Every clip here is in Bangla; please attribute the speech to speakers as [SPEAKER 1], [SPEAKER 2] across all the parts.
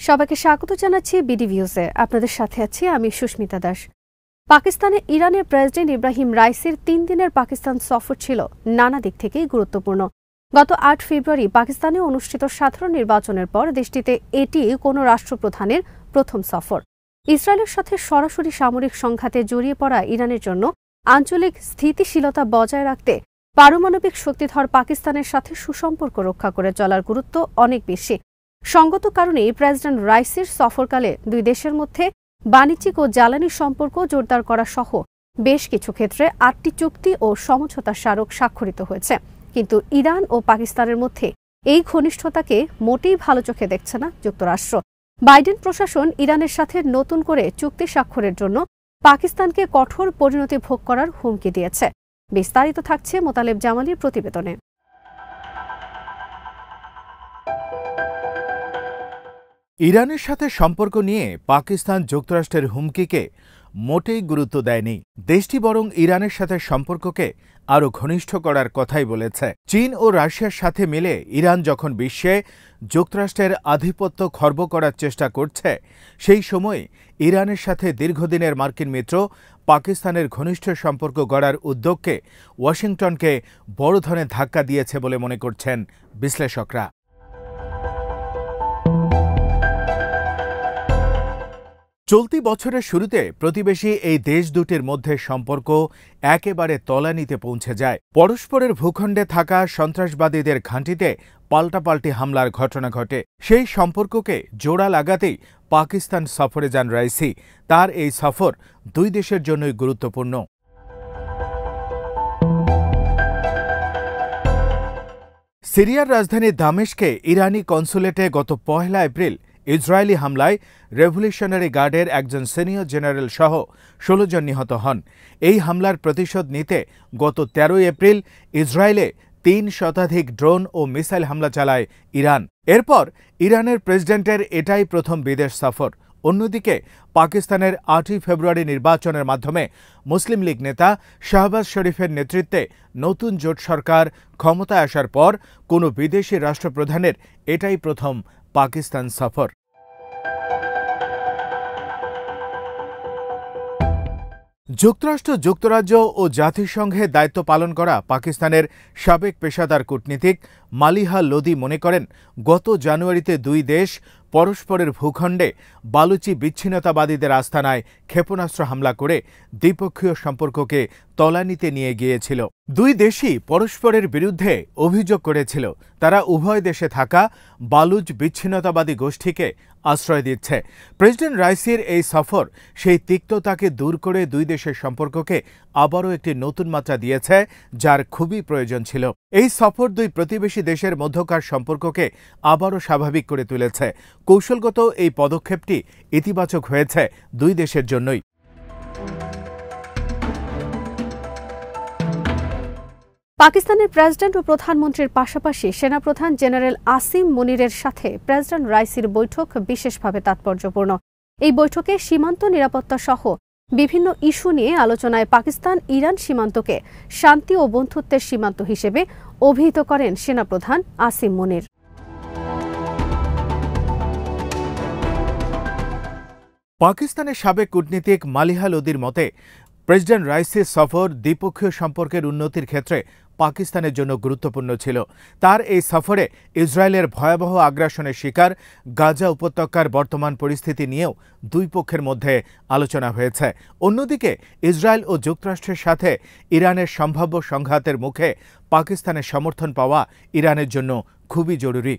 [SPEAKER 1] সবাইকে স্বাগত জানাচ্ছি বিডি ভিউজে। আপনাদের সাথে আছি আমি সুস্মিতা দাস। পাকিস্তানে ইরানের প্রেসিডেন্ট ইব্রাহিম রাইসির ৩ দিনের পাকিস্তান সফর ছিল নানা দিক থেকেই গুরুত্বপূর্ণ। গত ৮ ফেব্রুয়ারি পাকিস্তানে অনুষ্ঠিত সাধারণ নির্বাচনের পর দেশটিতে এটি কোনো রাষ্ট্রপ্রধানের প্রথম সফর। ইসরায়েলের সাথে সরাসরি সামরিক সংঘাতে জড়িয়ে পড়া ইরানের জন্য আঞ্চলিক স্থিতিশীলতা বজায় রাখতে পারমাণবিক শক্তিধর পাকিস্তানের সাথে সুসম্পর্ক রক্ষা করে চলার গুরুত্ব অনেক বেশি। সঙ্গত কারণেই প্রেসিডেন্ট রাইসির সফরকালে দুই দেশের মধ্যে বাণিজ্যিক ও জ্বালানি সম্পর্ক জোরদার করা সহ বেশ কিছু ক্ষেত্রে ৮টি চুক্তি ও সমঝোতা স্মারক স্বাক্ষরিত হয়েছে। কিন্তু ইরান ও পাকিস্তানের মধ্যে এই ঘনিষ্ঠতাকে মোটেই ভালো চোখে দেখছে না যুক্তরাষ্ট্র। বাইডেন প্রশাসন ইরানের সাথে নতুন করে চুক্তি স্বাক্ষরের জন্য পাকিস্তানকে কঠোর পরিণতি ভোগ করার হুমকি দিয়েছে। বিস্তারিত থাকছে মোতালেব জামালির প্রতিবেদনে।
[SPEAKER 2] ইরানের সাথে সম্পর্ক নিয়ে পাকিস্তান যুক্তরাষ্ট্রের হুমকিকে মোটেই গুরুত্ব দেয়নি। দেশটি বরং ইরানের সাথে সম্পর্ককে আরও ঘনিষ্ঠ করার কথাই বলেছে। চীন ও রাশিয়ার সাথে মিলে ইরান যখন বিশ্বে যুক্তরাষ্ট্রের আধিপত্য খর্ব করার চেষ্টা করছে, সেই সময় ইরানের সাথে দীর্ঘদিনের মার্কিন মিত্র পাকিস্তানের ঘনিষ্ঠ সম্পর্ক গড়ার উদ্যোগকে ওয়াশিংটনকে বড় ধরনের ধাক্কা দিয়েছে বলে মনে করছেন বিশ্লেষকরা। চলতি বছরের শুরুতে প্রতিবেশী এই দেশ দুটির মধ্যে সম্পর্ক একেবারে তলানিতে পৌঁছে যায়। পরস্পরের ভূখণ্ডে থাকা সন্ত্রাসবাদীদের ঘাঁটিতে পাল্টাপাল্টি হামলার ঘটনা ঘটে। সেই সম্পর্ককে জোড়া লাগাতেই পাকিস্তান সফরে যান রাইসি। তার এই সফর দুই দেশের জন্যই গুরুত্বপূর্ণ। সিরিয়ার রাজধানী দামেস্কে ইরানি কনসুলেটে গত ১ এপ্রিল ইসরায়েলি হামলায় রেভলিউশনারি গার্ডের একজন সিনিয়র জেনারেল সহ ১৬ জন নিহত হন। এই হামলার প্রতিশোধ নিতে গত ১৩ এপ্রিল ইসরায়েলে ৩ শতাধিক ড্রোন ও মিসাইল হামলা চালায় ইরান। এরপর ইরানের প্রেসিডেন্টের এটাই প্রথম বিদেশ সফর। অন্যদিকে পাকিস্তানের ৮ই ফেব্রুয়ারি নির্বাচনের মাধ্যমে মুসলিম লীগ নেতা শাহবাজ শরীফের নেতৃত্বে নতুন জোট সরকার ক্ষমতায় আসার পর কোনো বিদেশি রাষ্ট্রপ্রধানের এটাই প্রথম পাকিস্তান সফর। যুক্তরাষ্ট্র, যুক্তরাজ্য ও জাতিসংঘে দায়িত্ব পালন করা পাকিস্তানের সাবেক পেশাদার কূটনীতিক মালিহা লোদি মনে করেন, গত জানুয়ারিতে দুই দেশ পরস্পরের ভূখণ্ডে বালুচি বিচ্ছিন্নতাবাদীদের আস্তানায় ক্ষেপণাস্ত্র হামলা করে দ্বিপক্ষীয় সম্পর্ককে তলানিতে নিয়ে গিয়েছিল। দুই দেশই পরস্পরের বিরুদ্ধে অভিযোগ করেছিল তারা উভয় দেশে থাকা বালুচ বিচ্ছিন্নতাবাদী গোষ্ঠীকে আশ্রয় দিচ্ছে। প্রেসিডেন্ট রাইসির এই সফর সেই তিক্ততাকে দূর করে দুই দেশের সম্পর্ককে আবারও একটি নতুন মাত্রা দিয়েছে, যার খুবই প্রয়োজন ছিল। এই সফর দুই প্রতিবেশী দেশের মধ্যকার সম্পর্ককে আবারও স্বাভাবিক করে তুলেছে। কৌশলগত এই পদক্ষেপটি ইতিবাচক হয়েছে দুই দেশের জন্যই।
[SPEAKER 1] পাকিস্তানের প্রেসিডেন্ট ও প্রধানমন্ত্রীর পাশাপাশি সেনাপ্রধান জেনারেল আসিম মুনিরের সাথে প্রেসিডেন্ট রাইসির বৈঠক বিশেষভাবে তাৎপর্যপূর্ণ। এই বৈঠকে সীমান্ত নিরাপত্তা সহ বিভিন্ন ইস্যু নিয়ে আলোচনায় পাকিস্তান ইরান সীমান্তকে শান্তি ও বন্ধুত্বের সীমান্ত হিসেবে অভিহিত করেন সেনাপ্রধান আসিম মুনির।
[SPEAKER 2] পাকিস্তানের সাবেক কূটনীতিক মালিহা লোদির মতে, প্রেসিডেন্ট রাইসির সফর দ্বিপক্ষীয় সম্পর্কের উন্নতির ক্ষেত্রে পাকিস্তানের জন্য গুরুত্বপূর্ণ ছিল। তার এই সফরে ইসরায়েলের ভয়াবহ আগ্রাসনের শিকার গাজা উপত্যকার বর্তমান পরিস্থিতি নিয়েও দুই পক্ষের মধ্যে আলোচনা হয়েছে। অন্যদিকে ইসরায়েল ও যুক্তরাষ্ট্রের সাথে ইরানের সম্ভাব্য সংঘাতের মুখে পাকিস্তানের সমর্থন পাওয়া ইরানের জন্য খুবই জরুরি।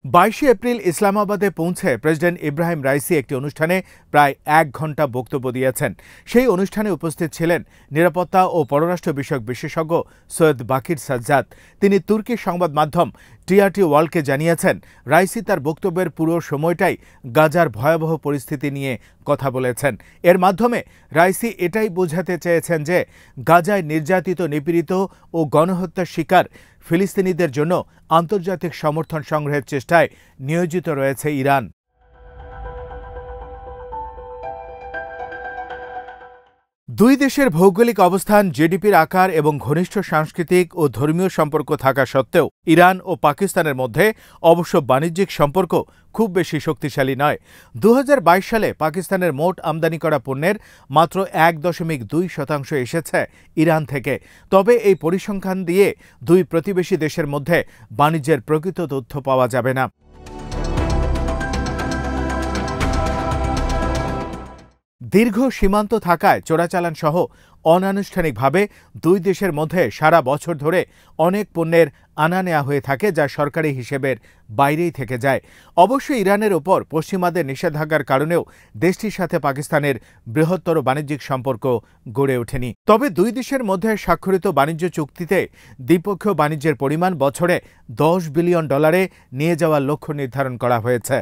[SPEAKER 2] ২২ এপ্রিল ইসলামাবাদে পৌঁছে প্রেসিডেন্ট ইব্রাহিম রাইসি একটি অনুষ্ঠানে প্রায় ১ ঘণ্টা বক্তব্য দিয়েছেন। সেই অনুষ্ঠানে উপস্থিত ছিলেন নিরাপত্তা ও পররাষ্ট্র বিষয়ক বিশেষজ্ঞ সৈয়দ বাকির সাজ্জাদ। তিনি তুর্কি সংবাদ মাধ্যম টিআরটি ওয়ার্ল্ডকে জানিয়েছেন, রাইসি তার বক্তব্যের পুরো সময়টাই গাজার ভয়াবহ পরিস্থিতি নিয়ে কথা বলেছেন। এর মাধ্যমে রাইসি এটাই বোঝাতে চেয়েছেন যে গাজায় নির্যাতিত, নিপীড়িত ও গণহত্যার শিকার ফিলিস্তিনিদের জন্য আন্তর্জাতিক সমর্থন সংগ্রহের চেষ্টায় নিয়োজিত রয়েছে ইরান। দুই দেশের ভৌগোলিক অবস্থান, জিডিপির আকার এবং ঘনিষ্ঠ সাংস্কৃতিক ও ধর্মীয় সম্পর্ক থাকা সত্ত্বেও ইরান ও পাকিস্তানের মধ্যে অবশ্য বাণিজ্যিক সম্পর্ক খুব বেশি শক্তিশালী নয়। 2022 সালে পাকিস্তানের মোট আমদানি করা পণ্যের মাত্র 1.2% এসেছে ইরান থেকে। তবে এই পরিসংখ্যান দিয়ে দুই প্রতিবেশী দেশের মধ্যে বাণিজ্যের প্রকৃত তথ্য পাওয়া যাবে না। দীর্ঘ সীমান্ত থাকায় চোরাচালান সহ অনানুষ্ঠানিকভাবে দুই দেশের মধ্যে সারা বছর ধরে অনেক পণ্যের আনা নেওয়া হয়ে থাকে, যা সরকারি হিসেবের বাইরেই থেকে যায়। অবশ্য ইরানের ওপর পশ্চিমাদের নিষেধাজ্ঞার কারণেও দেশটির সাথে পাকিস্তানের বৃহত্তর বাণিজ্যিক সম্পর্ক গড়ে ওঠেনি। তবে দুই দেশের মধ্যে স্বাক্ষরিত বাণিজ্য চুক্তিতে দ্বিপক্ষীয় বাণিজ্যের পরিমাণ বছরে $10 বিলিয়ন নিয়ে যাওয়ার লক্ষ্য নির্ধারণ করা হয়েছে।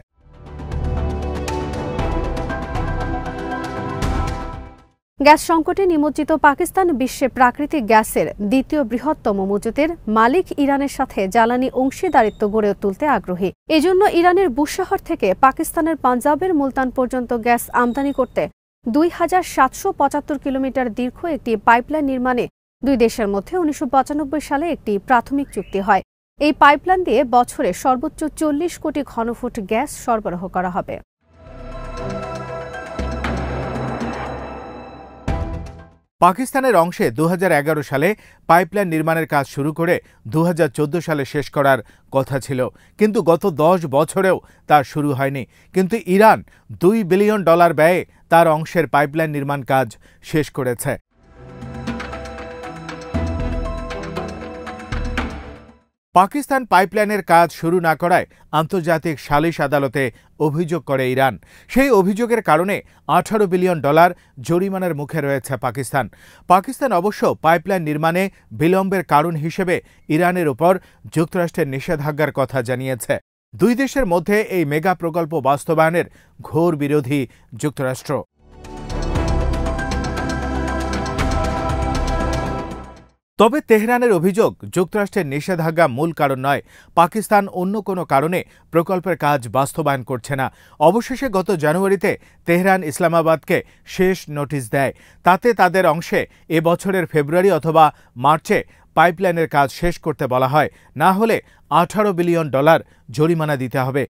[SPEAKER 1] গ্যাস সংকটে নিমজ্জিত পাকিস্তান বিশ্বে প্রাকৃতিক গ্যাসের দ্বিতীয় বৃহত্তম মজুতের মালিক ইরানের সাথে জ্বালানি অংশীদারিত্ব গড়ে তুলতে আগ্রহী। এজন্য ইরানের বুশাহর থেকে পাকিস্তানের পাঞ্জাবের মুলতান পর্যন্ত গ্যাস আমদানি করতে 2775 কিলোমিটার দীর্ঘ একটি পাইপলাইন নির্মাণে দুই দেশের মধ্যে 1995 সালে একটি প্রাথমিক চুক্তি হয়। এই পাইপলাইন দিয়ে বছরে সর্বোচ্চ 40 কোটি ঘনফুট গ্যাস সরবরাহ করা হবে।
[SPEAKER 2] পাকিস্তানের অংশে 2011 সালে পাইপলাইন নির্মাণের কাজ শুরু করে 2014 সালে শেষ করার কথা ছিল, কিন্তু গত 10 বছরেও তা শুরু হয়নি। কিন্তু ইরান $2 বিলিয়ন ব্যয়ে তার অংশের পাইপলাইন নির্মাণ কাজ শেষ করেছে। পাকিস্তান পাইপলাইনের কাজ শুরু না করায় আন্তর্জাতিক সালিশ আদালতে অভিযোগ করে ইরান। সেই অভিযোগের কারণে $18 বিলিয়ন জরিমানার মুখে রয়েছে পাকিস্তান। পাকিস্তান অবশ্য পাইপলাইন নির্মাণে বিলম্বের কারণ হিসেবে ইরানের উপর যুক্তরাষ্ট্রের নিষেধাজ্ঞার কথা জানিয়েছে। দুই দেশের মধ্যে এই মেগা প্রকল্প বাস্তবায়নের ঘোর বিরোধী যুক্তরাষ্ট্র। তবে তেহরানের অভিযোগ যুক্তরাষ্ট্রের নিষেধাজ্ঞা মূল কারণ নয়, পাকিস্তান অন্য কোনো কারণে প্রকল্পের কাজ বাস্তবায়ন করছে না। অবশেষে গত জানুয়ারিতে তেহরান ইসলামাবাদকে শেষ নোটিশ দেয়। তাতে তাদের অংশে এ বছরের ফেব্রুয়ারি অথবা মার্চে পাইপলাইনের কাজ শেষ করতে বলা হয়, না হলে $18 বিলিয়ন জরিমানা দিতে হবে।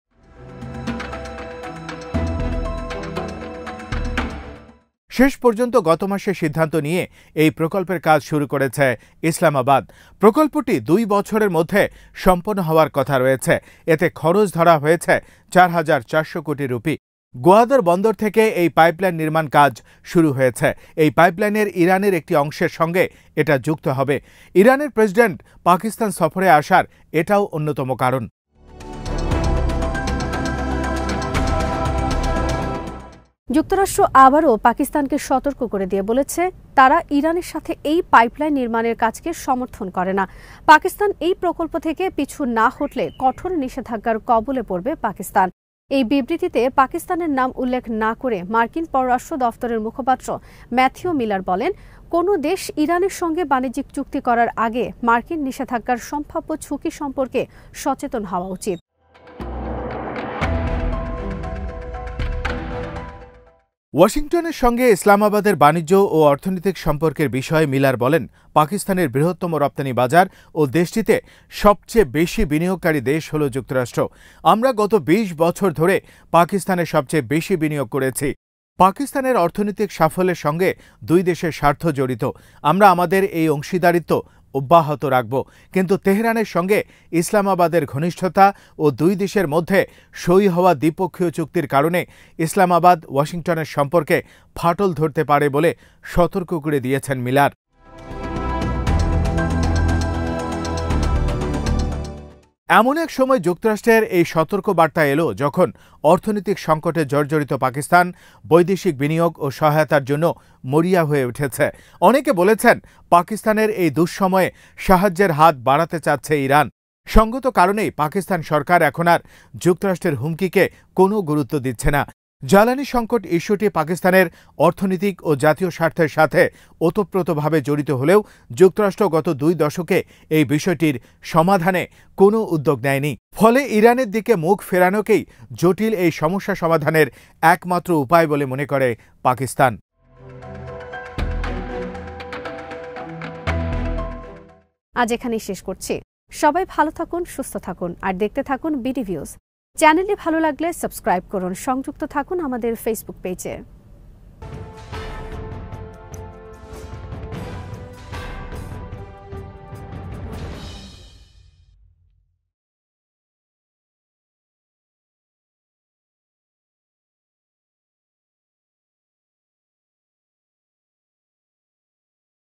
[SPEAKER 2] শেষ পর্যন্ত গত মাসে সিদ্ধান্ত নিয়ে এই প্রকল্পের কাজ শুরু করেছে ইসলামাবাদ। প্রকল্পটি 2 বছরের মধ্যে সম্পন্ন হওয়ার কথা রয়েছে। এতে খরচ ধরা হয়েছে 4400 কোটি রুপি। গোয়াদর বন্দর থেকে এই পাইপলাইন নির্মাণ কাজ শুরু হয়েছে। এই পাইপলাইনের ইরানের একটি অংশের সঙ্গে এটা যুক্ত হবে। ইরানের প্রেসিডেন্ট পাকিস্তান সফরে আসার এটাও অন্যতম কারণ।
[SPEAKER 1] যুক্তরাষ্ট্র আবারও পাকিস্তানকে সতর্ক করে দিয়ে বলেছে, তারা ইরানের সাথে এই পাইপলাইন নির্মাণের কাজকে সমর্থন করে না। পাকিস্তান এই প্রকল্প থেকে পিছু না হটলে কঠোর নিষেধাজ্ঞার কবলে পড়বে পাকিস্তান। এই বিবৃতিতে পাকিস্তানের নাম উল্লেখ না করে মার্কিন পররাষ্ট্র দফতরের মুখপাত্র ম্যাথিউ মিলার বলেন, কোনো দেশ ইরানের সঙ্গে বাণিজ্যিক চুক্তি করার আগে মার্কিন নিষেধাজ্ঞার সম্ভাব্য ঝুঁকি সম্পর্কে সচেতন হওয়া উচিত।
[SPEAKER 2] ওয়াশিংটনের সঙ্গে ইসলামাবাদের বাণিজ্য ও অর্থনৈতিক সম্পর্কের বিষয়ে মিলার বলেন, পাকিস্তানের বৃহত্তম রপ্তানি বাজার ও দেশটিতে সবচেয়ে বেশি বিনিয়োগকারী দেশ হল যুক্তরাষ্ট্র। আমরা গত 20 বছর ধরে পাকিস্তানে সবচেয়ে বেশি বিনিয়োগ করেছি। পাকিস্তানের অর্থনৈতিক সাফল্যের সঙ্গে দুই দেশের স্বার্থ জড়িত। আমরা আমাদের এই অংশীদারিত্ব অব্যাহত রাখব, কিন্তু তেহরানের সঙ্গে ইসলামাবাদের ঘনিষ্ঠতা ও দুই দেশের মধ্যে সই হওয়া দ্বিপক্ষীয় চুক্তির কারণে ইসলামাবাদ ওয়াশিংটনের সম্পর্কে ফাটল ধরতে পারে বলে সতর্ক করে দিয়েছেন মিলার। এমন এক সময় যুক্তরাষ্ট্রের এই সতর্ক বার্তা এলো যখন অর্থনৈতিক সংকটে জর্জরিত পাকিস্তান বৈদেশিক বিনিয়োগ ও সহায়তার জন্য মরিয়া হয়ে উঠেছে। অনেকে বলেছেন, পাকিস্তানের এই দুঃসময়ে সাহায্যের হাত বাড়াতে চাচ্ছে ইরান। সঙ্গত কারণেই পাকিস্তান সরকার এখন আর যুক্তরাষ্ট্রের হুমকিকে কোনো গুরুত্ব দিচ্ছে না। জ্বালানি সংকট ইস্যুটি পাকিস্তানের অর্থনৈতিক ও জাতীয় স্বার্থের সাথে ওতপ্রোতভাবে জড়িত হলেও যুক্তরাষ্ট্র গত 2 দশকে এই বিষয়টির সমাধানে কোনো উদ্যোগ নেয়নি। ফলে ইরানের দিকে মুখ ফেরানোকেই জটিল এই সমস্যা সমাধানের একমাত্র উপায় বলে মনে করে পাকিস্তান।
[SPEAKER 1] আজ এখানেই শেষ করছি। সবাই ভালো থাকুন, সুস্থ থাকুন আর দেখতে থাকুন বিডি ভিউজ। চ্যানেলটি ভালো লাগলে সাবস্ক্রাইব করুন, সংযুক্ত থাকুন আমাদের ফেসবুক পেজে।